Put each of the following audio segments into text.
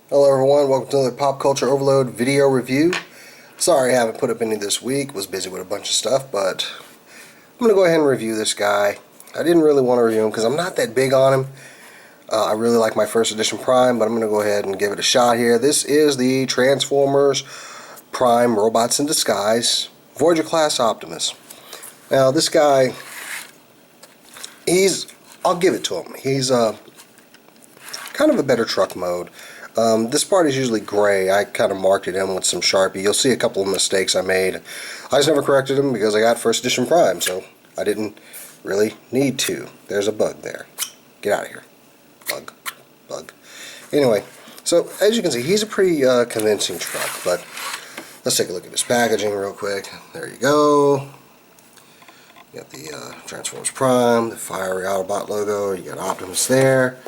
Hello everyone, welcome to another Pop Culture Overload video review. Sorry I haven't put up any this week, was busy with a bunch of stuff, but I'm going to go ahead and review this guy. I didn't really want to review him because I'm not that big on him. I really like my first edition Prime, but I'm going to go ahead and give it a shot here. This is the Transformers Prime Robots in Disguise Voyager Class Optimus. Now this guy, I'll give it to him. He's kind of a better truck mode. This part is usually gray. I kind of marked it in with some Sharpie. You'll see a couple of mistakes I made. I just never corrected them because I got first edition Prime, so I didn't really need to. There's a bug there. Get out of here. Bug. Anyway, so as you can see, he's a pretty convincing truck, but let's take a look at his packaging real quick. There you go. You got the Transformers Prime, the fiery Autobot logo. You got Optimus there.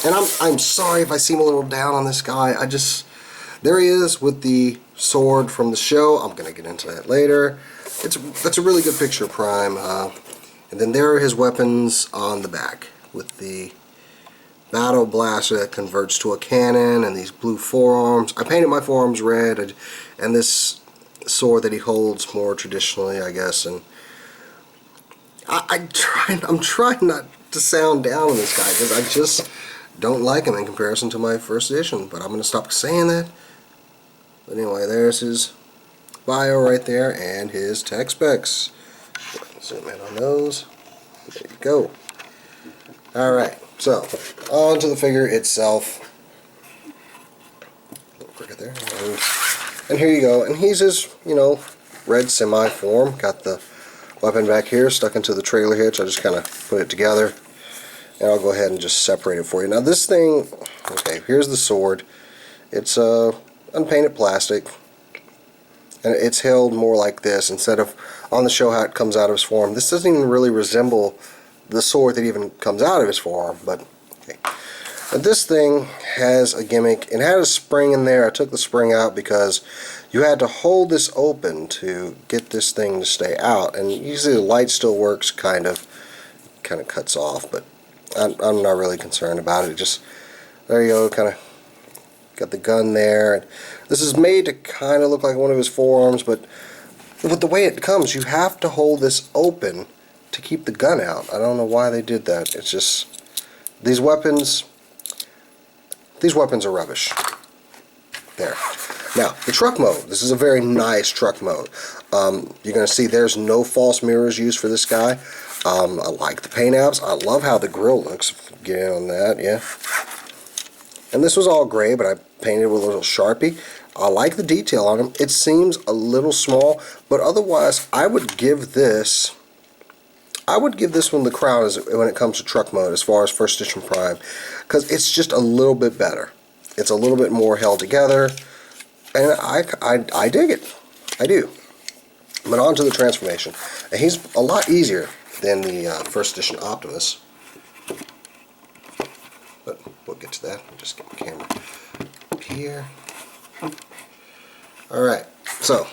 And I'm sorry if I seem a little down on this guy. There he is with the sword from the show. I'm gonna get into that later. That's a really good picture of Prime. And then there are his weapons on the back with the battle blaster that converts to a cannon and these blue forearms. I painted my forearms red, and this sword that he holds more traditionally, I guess. And I'm trying not to sound down on this guy because I just don't like him in comparison to my first edition, but I'm going to stop saying that. But anyway, there's his bio right there and his tech specs. Zoom in on those. There you go. Alright, so on to the figure itself. A little quicker there. And here you go. And he's his, red semi form. Got the weapon back here stuck into the trailer hitch. I just kind of put it together. And I'll go ahead and just separate it for you. Now this thing, okay, here's the sword. It's unpainted plastic. And it's held more like this instead of on the show how it comes out of his form. This doesn't even really resemble the sword that even comes out of his forearm, but okay. But this thing has a gimmick. It had a spring in there. I took the spring out because you had to hold this open to get this thing to stay out. And you see the light still works, kind of cuts off, but I'm not really concerned about it. Just, there you go, kind of got the gun there. This is made to kind of look like one of his forearms, but with the way it comes, you have to hold this open to keep the gun out. I don't know why they did that. It's just, these weapons are rubbish. There. Now, the truck mode. This is a very nice truck mode. You're going to see there's no false mirrors used for this guy. I like the paint apps. I love how the grill looks. Get in on that, yeah. And this was all gray, but I painted it with a little Sharpie. I like the detail on him. It seems a little small, but otherwise, I would give this one the crown when it comes to truck mode as far as first edition Prime, because it's just a little bit better. It's a little bit more held together, and I dig it. I do. But on to the transformation. And he's a lot easier than the first edition Optimus. But we'll get to that. I'll just get the camera up here. Alright, so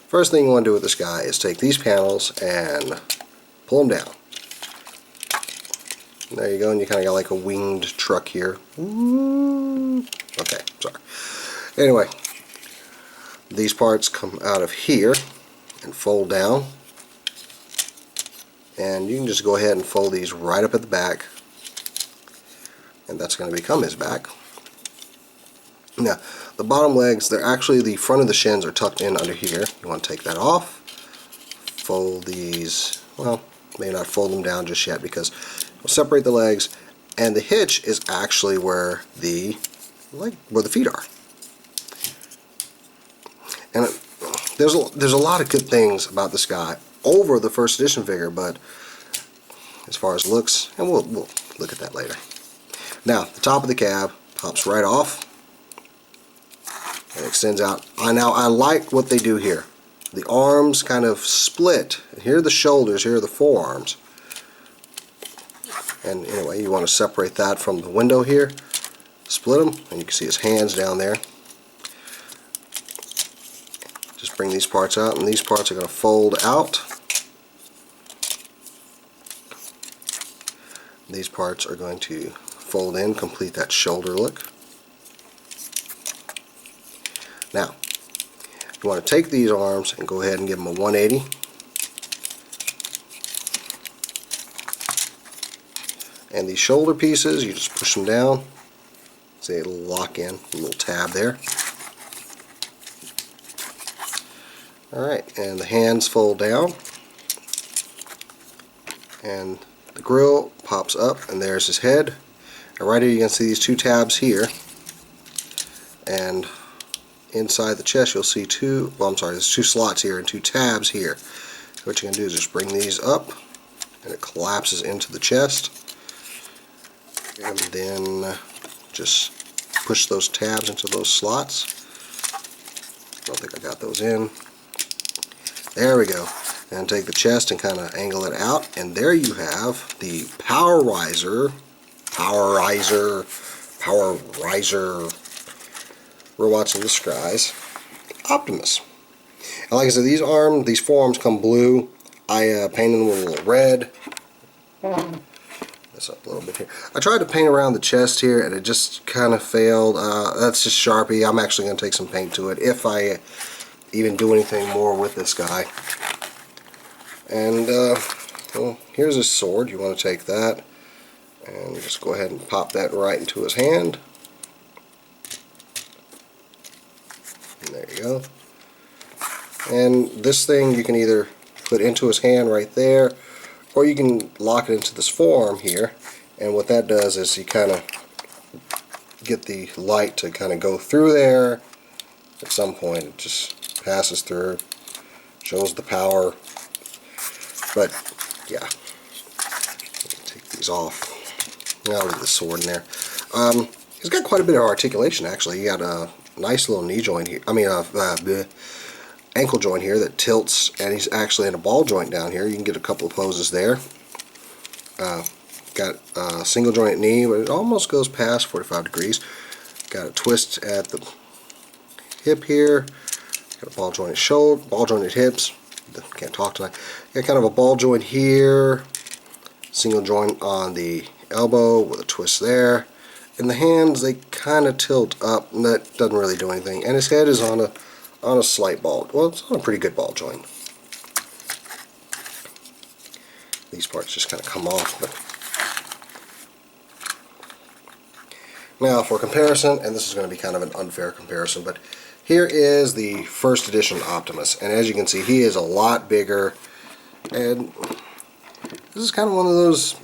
first thing you want to do with this guy is take these panels and pull them down. And there you go, and you kind of got like a winged truck here. Okay, sorry. Anyway, these parts come out of here and fold down. And you can just go ahead and fold these right up at the back. And that's going to become his back. Now, the bottom legs, they're actually, the front of the shins are tucked in under here. You want to take that off. Fold these, well, maybe not fold them down just yet because we'll separate the legs. And the hitch is actually where the feet are. And there's a lot of good things about this guy over the first edition figure, but as far as looks, and we'll look at that later. Now, the top of the cab pops right off and extends out. Now, I like what they do here. The arms kind of split. Here are the shoulders, here are the forearms. And anyway, you want to separate that from the window here. Split them, and you can see his hands down there. Just bring these parts out, and these parts are going to fold out. These parts are going to fold in, complete that shoulder look. Now, you want to take these arms and go ahead and give them a 180. And these shoulder pieces, you just push them down. See, it'll lock in, a little tab there. Alright, and the hands fold down. And the grill pops up, and there's his head. And right here you can see these two tabs here. And inside the chest you'll see there's two slots here and two tabs here. So what you can do is just bring these up, and it collapses into the chest. And then just push those tabs into those slots. I don't think I got those in. There we go. And take the chest and kind of angle it out, and there you have the Power Riser. We're watching the skies. Optimus. And like I said, these forearms come blue. I painted them with a little red. This up a little bit here. I tried to paint around the chest here, and it just kind of failed. That's just Sharpie. I'm actually going to take some paint to it if I even do anything more with this guy. And well, here's his sword. You want to take that and just go ahead and pop that right into his hand. And there you go. And this thing you can either put into his hand right there, or you can lock it into this forearm here. And what that does is you kind of get the light to kind of go through there. At some point it just passes through, shows the power. But yeah, take these off. I'll leave the sword in there. He's got quite a bit of articulation actually. He got a nice little knee joint here. I mean, ankle joint here that tilts, and he's actually in a ball joint down here. You can get a couple of poses there. Got a single joint knee, but it almost goes past 45 degrees. Got a twist at the hip here. Got a ball jointed shoulder, ball jointed hips. Can't talk tonight. Got kind of a ball joint here, single joint on the elbow with a twist there. And the hands, they kind of tilt up, and that doesn't really do anything. And his head is on a slight ball. Well, it's on a pretty good ball joint. These parts just kind of come off. But now for comparison, and this is going to be kind of an unfair comparison, but here is the first edition Optimus, and as you can see, he is a lot bigger, and this is kind of one of those,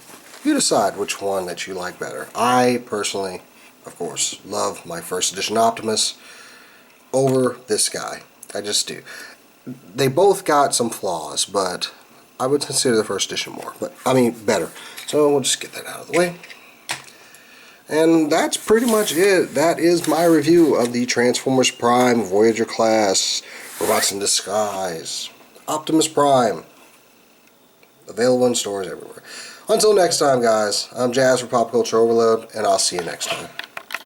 you decide which one that you like better. I personally, of course, love my first edition Optimus over this guy. I just do. They both got some flaws, but I would consider the first edition more, better. So we'll just get that out of the way. And that's pretty much it. That is my review of the Transformers Prime Voyager class Robots in Disguise Optimus Prime. Available in stores everywhere. Until next time, guys, I'm Jazz for Pop Culture Overload, and I'll see you next time.